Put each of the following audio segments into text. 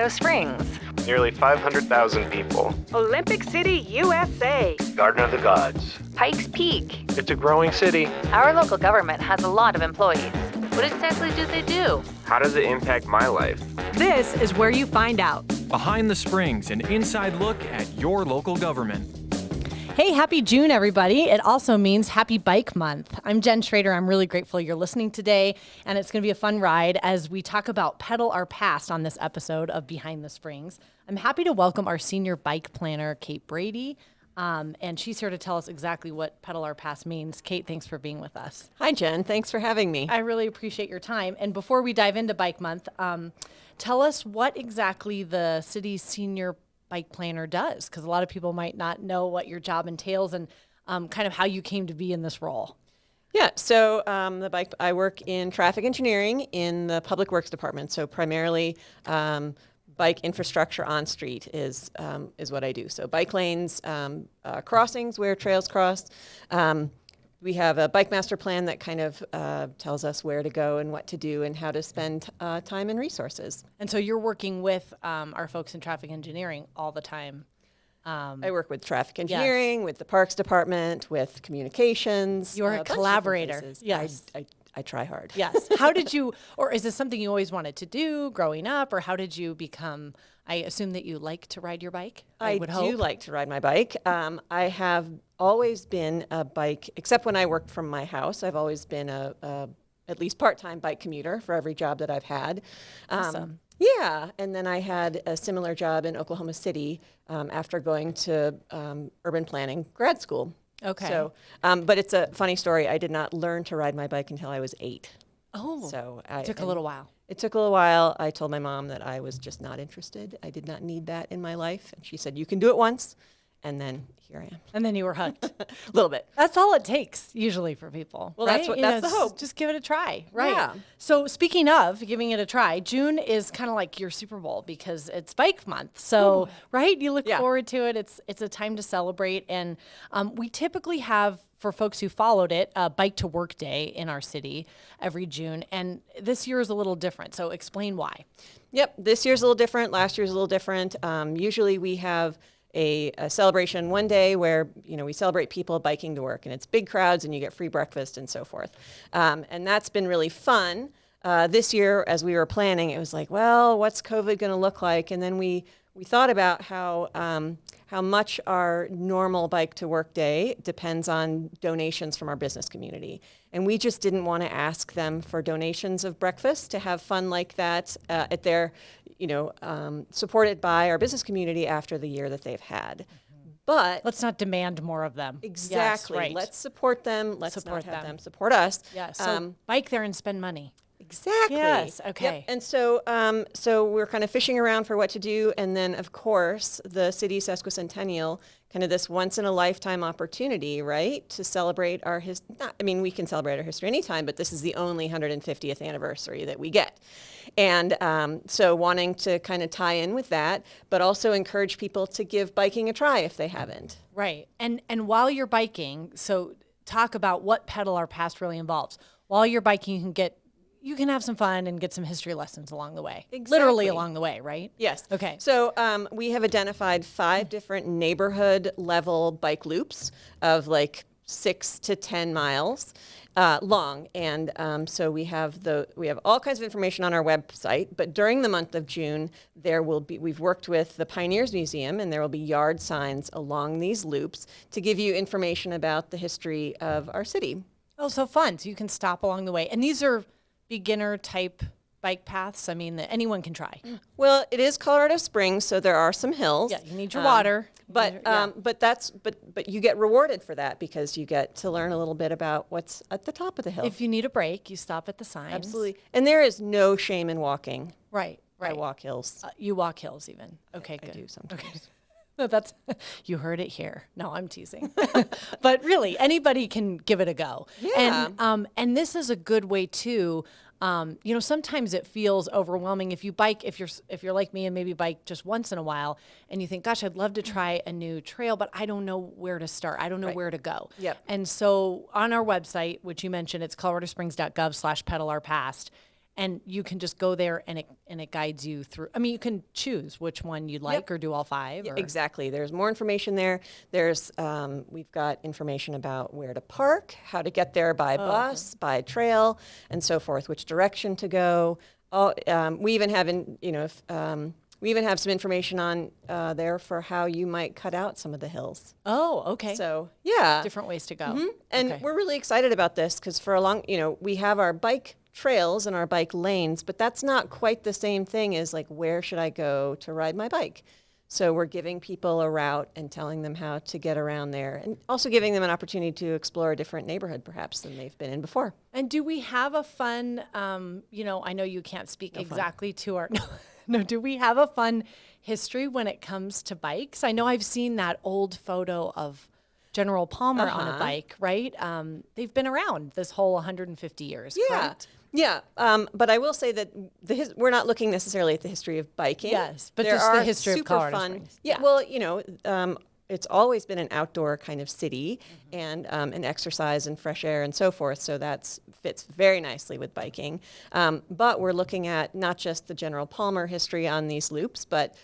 Colorado Springs. Nearly 500,000 people. Olympic City, USA. Garden of the Gods. Pikes Peak. It's a growing city. Our local government has a lot of employees. What exactly do they do? How does it impact my life? This is where you find out. Behind the Springs, an inside look at your local government. Hey, happy June, everybody. It also means Happy Bike Month. I'm Jen Schrader. I'm really grateful you're listening today, and it's going to be a fun ride as we talk about Pedal Our Past on this episode of Behind the Springs. I'm happy to welcome our senior bike planner, Kate Brady, and she's here to tell us exactly what Pedal Our Past means. Kate, thanks for being with us. Hi, Jen. Thanks for having me. I really appreciate your time. And before we dive into Bike Month, tell us what exactly the city's senior bike planner does, because a lot of people might not know what your job entails and kind of how you came to be in this role. Yeah, so I work in traffic engineering in the public works department. So primarily, bike infrastructure on street is what I do. So bike lanes, crossings where trails cross. We have a bike master plan that kind of tells us where to go and what to do and how to spend time and resources. And so you're working with our folks in traffic engineering all the time. I work with traffic engineering, with the parks department, with communications. You're a collaborator. Yes. I try hard. Yes. How did you, or is this something you always wanted to do growing up, or how did you become, I assume that you like to ride your bike? I do like to ride my bike. I have always been a bike, except when I worked from my house, I've always been a at least part-time bike commuter for every job that I've had. Awesome. Yeah, and then I had a similar job in Oklahoma City after going to urban planning grad school. Okay. So, but it's a funny story. I did not learn to ride my bike until I was 8. Oh, so it took a little while. It took a little while. I told my mom that I was just not interested. I did not need that in my life. And she said, you can do it once. And then here I am. And then you were hooked. A little bit. That's all it takes usually for people. Well, right? that's the hope. Just give it a try. Right. Yeah. So speaking of giving it a try, June is kind of like your Super Bowl because it's Bike Month. So, right, you look forward to it. It's a time to celebrate. And we typically have, for folks who followed it, a Bike to Work Day in our city every June. And this year is a little different. So explain why. Yep. This year's a little different. Last year's a little different. Usually we have a celebration one day where, we celebrate people biking to work, and it's big crowds and you get free breakfast and so forth. And that's been really fun. This year, as we were planning, it was like, well, what's COVID going to look like? And then we thought about how much our normal bike to work day depends on donations from our business community. And we just didn't want to ask them for donations of breakfast to have fun like that at their, supported by our business community after the year that they've had. But let's not demand more of them. Exactly. Yes, right. Let's support them. Let's support not have them. them support us. Yeah. So bike there and spend money. Exactly. Yes. Okay. Yep. And so we're kind of fishing around for what to do, and then of course the city's sesquicentennial, kind of this once in a lifetime opportunity, right, to celebrate our we can celebrate our history anytime, but this is the only 150th anniversary that we get, and so wanting to kind of tie in with that, but also encourage people to give biking a try if they haven't. Right. And while you're biking, so talk about what Pedal Our Past really involves. While you're biking, you can have some fun and get some history lessons along the way. Exactly. Literally along the way, right? Yes. Okay. So we have identified 5 different neighborhood level bike loops of like 6 to 10 miles long. And so we have all kinds of information on our website, but during the month of June, we've worked with the Pioneers Museum, and there will be yard signs along these loops to give you information about the history of our city. Oh, so fun. So you can stop along the way. And these are beginner type bike paths. I mean, that anyone can try. Well, it is Colorado Springs, so there are some hills. Yeah, you need your water. But you get rewarded for that because you get to learn a little bit about what's at the top of the hill. If you need a break, you stop at the signs. Absolutely. And there is no shame in walking. Right. I walk hills. You walk hills even. Okay, good. I do sometimes. Okay. No, you heard it here. No, I'm teasing. But really, anybody can give it a go. Yeah. And this is a good way too. Sometimes it feels overwhelming if you bike, if you're like me and maybe bike just once in a while and you think, gosh, I'd love to try a new trail, but I don't know where to start. I don't know where to go. Yep. And so on our website, which you mentioned, it's coloradosprings.gov/pedalourpast. and you can just go there and it guides you through. I mean, you can choose which one you'd like or do all 5. Or? Exactly. There's more information there. There's we've got information about where to park, how to get there by bus, by trail, and so forth. Which direction to go. We even have we even have some information on there for how you might cut out some of the hills. Oh, okay. So yeah, different ways to go. and we're really excited about this because for a long, we have our bike trails and our bike lanes, but that's not quite the same thing as like, where should I go to ride my bike? So we're giving people a route and telling them how to get around there, and also giving them an opportunity to explore a different neighborhood perhaps than they've been in before. And do we have a fun, I know you can't speak exactly to our, do we have a fun history when it comes to bikes? I know I've seen that old photo of General Palmer on a bike, right? They've been around this whole 150 years, correct? Yeah, but I will say that we're not looking necessarily at the history of biking. Yes, but there just the are history of super Colorado fun. Springs. Yeah, well, it's always been an outdoor kind of city, and an exercise and fresh air and so forth. So that fits very nicely with biking. But we're looking at not just the General Palmer history on these loops, but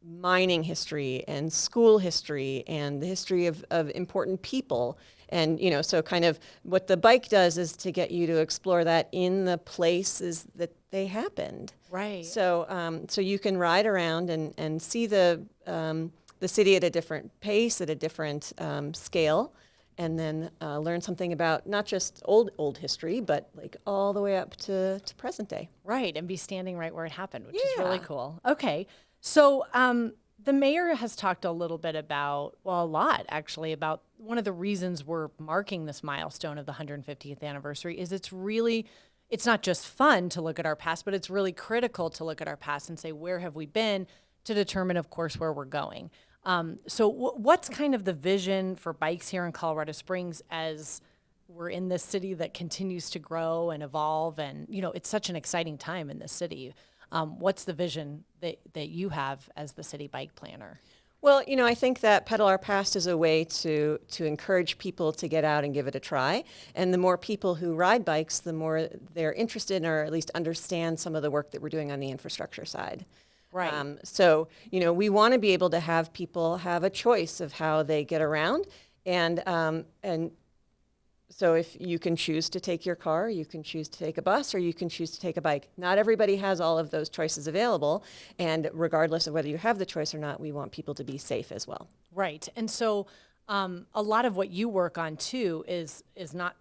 mining history and school history and the history of important people. And, so kind of what the bike does is to get you to explore that in the places that they happened. Right. So, so you can ride around and see the city at a different pace, at a different scale, and then learn something about not just old history, but like all the way up to present day. Right, and be standing right where it happened, which is really cool. Okay, so the mayor has talked a little bit about, well, a lot actually, about one of the reasons we're marking this milestone of the 150th anniversary is it's not just fun to look at our past, but it's really critical to look at our past and say, where have we been, to determine, of course, where we're going. So what's kind of the vision for bikes here in Colorado Springs as we're in this city that continues to grow and evolve, and it's such an exciting time in this city. What's the vision that you have as the city bike planner? Well, I think that Pedal Our Past is a way to encourage people to get out and give it a try. And the more people who ride bikes, the more they're interested in, or at least understand some of the work that we're doing on the infrastructure side. Right. So, we want to be able to have people have a choice of how they get around. And so if you can choose to take your car, you can choose to take a bus, or you can choose to take a bike. Not everybody has all of those choices available. And regardless of whether you have the choice or not, we want people to be safe as well. Right. And so a lot of what you work on too is not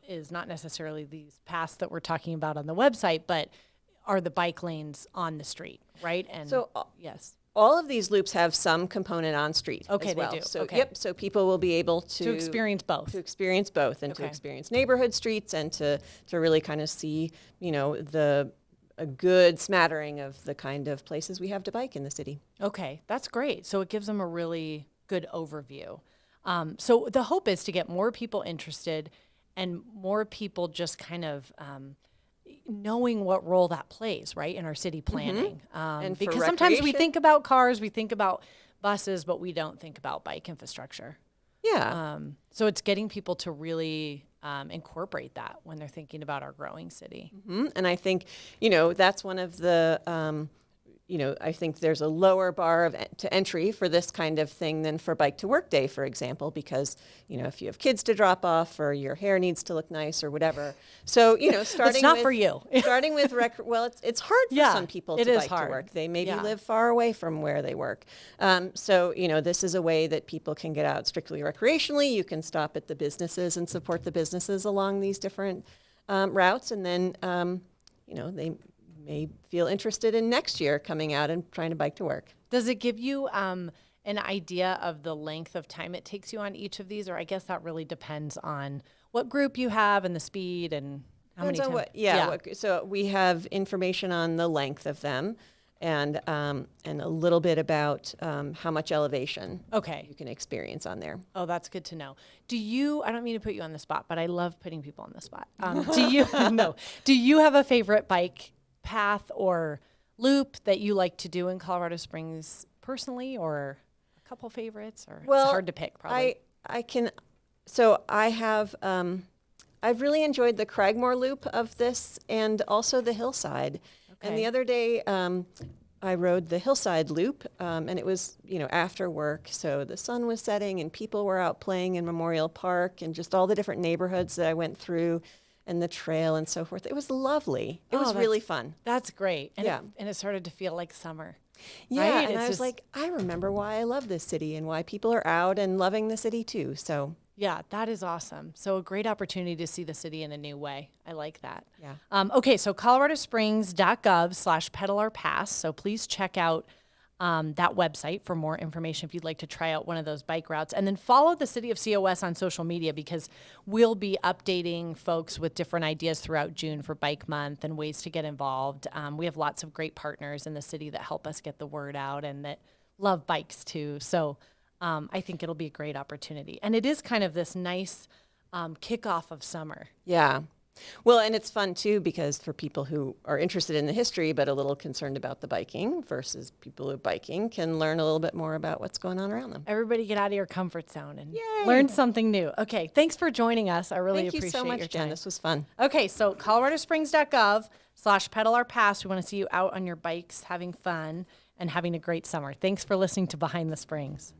necessarily these paths that we're talking about on the website, but are the bike lanes on the street, right? And so yes. All of these loops have some component on street Okay, as well. they do. So, Okay. Yep, so people will be able to experience both. and to Okay. experience neighborhood streets, and to really kind of see, a good smattering of the kind of places we have to bike in the city. Okay, that's great. So it gives them a really good overview. So the hope is to get more people interested and more people just kind of knowing what role that plays, right, in our city planning. And for because sometimes we recreation. think about cars, we think about buses, but we don't think about bike infrastructure. Yeah. So it's getting people to really incorporate that when they're thinking about our growing city. And I think, that's one of the, I think there's a lower bar to entry for this kind of thing than for Bike to Work Day, for example, because, if you have kids to drop off, or your hair needs to look nice or whatever. So, starting It's not with, for you. starting with, it's hard for Yeah, some people it to is bike hard. to work. They maybe Yeah. live far away from where they work. So, this is a way that people can get out strictly recreationally. You can stop at the businesses and support the businesses along these different routes. And then, they may feel interested in next year coming out and trying to bike to work. Does it give you an idea of the length of time it takes you on each of these? Or I guess that really depends on what group you have and the speed and how many Depends on times. so we have information on the length of them, and a little bit about how much elevation Okay. you can experience on there. Oh, that's good to know. I don't mean to put you on the spot, but I love putting people on the spot. Do you have a favorite bike path or loop that you like to do in Colorado Springs personally, or a couple favorites, or Well, it's hard to pick probably? I can. So I have I've really enjoyed the Cragmore loop of this and also the hillside. And the other day, I rode the hillside loop, and it was, after work. So the sun was setting and people were out playing in Memorial Park and just all the different neighborhoods that I went through and the trail and so forth. It was lovely. It was really fun. That's great. And Yeah. and it started to feel like summer. Yeah, right? and It's I was just- like, I remember why I love this city and why people are out and loving the city too. So Yeah, that is awesome. So a great opportunity to see the city in a new way. I like that. Yeah. Okay, so coloradosprings.gov/pedalaurpass. So please check out that website for more information if you'd like to try out one of those bike routes. And then follow the City of COS on social media because we'll be updating folks with different ideas throughout June for Bike Month and ways to get involved. We have lots of great partners in the city that help us get the word out and that love bikes too. So I think it'll be a great opportunity. And it is kind of this nice kickoff of summer. yeah. Well, and it's fun too because for people who are interested in the history but a little concerned about the biking versus people who are biking can learn a little bit more about what's going on around them. Everybody get out of your comfort zone and Yay. learn something new. Okay, thanks for joining us. I really Thank you appreciate so much, your Jen. time. This was fun. Okay, so coloradosprings.gov/pedalaurpass. We want to see you out on your bikes, having fun, and having a great summer. Thanks for listening to Behind the Springs.